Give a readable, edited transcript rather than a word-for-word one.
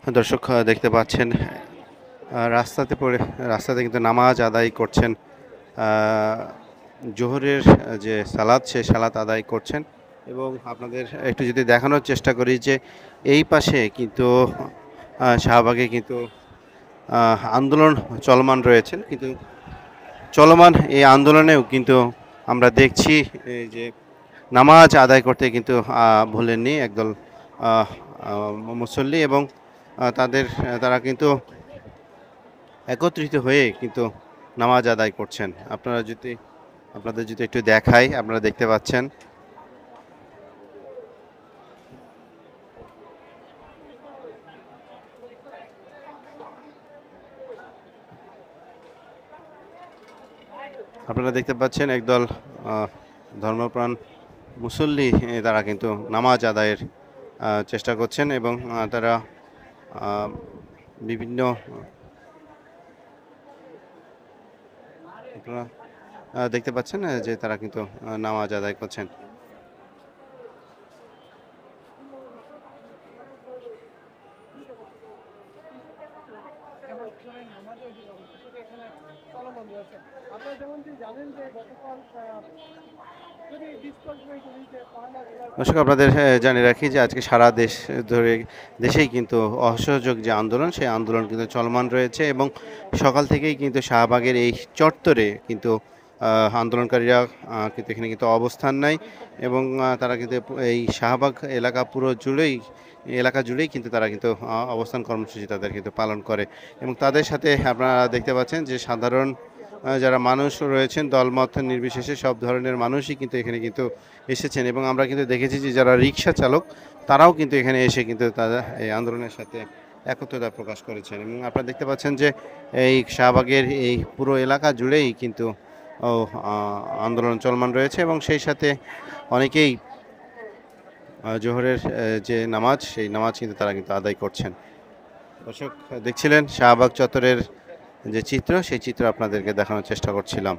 দর্শক দেখতে পাচ্ছেন রাস্তাতে পড়ে রাস্তাতে কিন্তু নামাজ আদায় করছেন। আ জোহরের যে সালাত সে সালাত আদায় করছেন এবং আপনাদের একটু যদি দেখানোর চেষ্টা করি যে এই পাশে কিন্তু শাহবাগে কিন্তু আন্দোলন চলমান রয়েছেন। কিন্তু চলমান এই আন্দোলনেও কিন্তু আমরা দেখছি এই যে নামাজ আদায় করতে কিন্তু ভোলেননি একদল আহ, আহ, মুসল্লি এবং তারা কিন্তু একত্রিত হয়ে কিন্তু নামাজ আদায় করছেন। আপনাদের যদি একটু দেখাই, আপনারা দেখতে পাচ্ছেন। আপনারা দেখতে পাচ্ছেন একদল আহ, ধর্মপ্রাণ মুসল্লি তারা কিন্তু নামাজ আদায়ের চেষ্টা করছেন এবং তারা আহ, বিভিন্ন আপনারা দেখতে পাচ্ছেন যে তারা কিন্তু নামাজ আদায় করছেন। দর্শক আপনাদের জানিয়ে রাখি যে আজকে সারা দেশ ধরে দেশেই কিন্তু অসহযোগ যে আন্দোলন সেই আন্দোলন কিন্তু চলমান রয়েছে এবং সকাল থেকেই কিন্তু শাহবাগের এই চত্বরে কিন্তু আন্দোলনকারীরা কিন্তু এখানে কিন্তু অবস্থান নেয় এবং তারা কিন্তু এই শাহবাগ এলাকা জুড়েই কিন্তু তারা কিন্তু অবস্থান কর্মসূচি তাদের কিন্তু পালন করে এবং তাদের সাথে আপনারা দেখতে পাচ্ছেন যে সাধারণ যারা মানুষ রয়েছেন দলমত নির্বিশেষে সব ধরনের মানুষই কিন্তু এখানে কিন্তু এসেছেন এবং আমরা কিন্তু দেখেছি যে যারা রিক্সা চালক তারাও কিন্তু এখানে এসে কিন্তু তারা এই আন্দোলনের সাথে একত্রতা প্রকাশ করেছেন এবং আপনারা দেখতে পাচ্ছেন যে এই শাহবাগের এই পুরো এলাকা জুড়েই কিন্তু আন্দোলন চলমান রয়েছে এবং সেই সাথে অনেকেই জোহরের যে নামাজ সেই নামাজ কিন্তু তারা কিন্তু আদায় করছেন। দর্শক দেখছিলেন শাহবাগ চত্বরের যে চিত্র সেই চিত্র আপনাদেরকে দেখানোর চেষ্টা করছিলাম।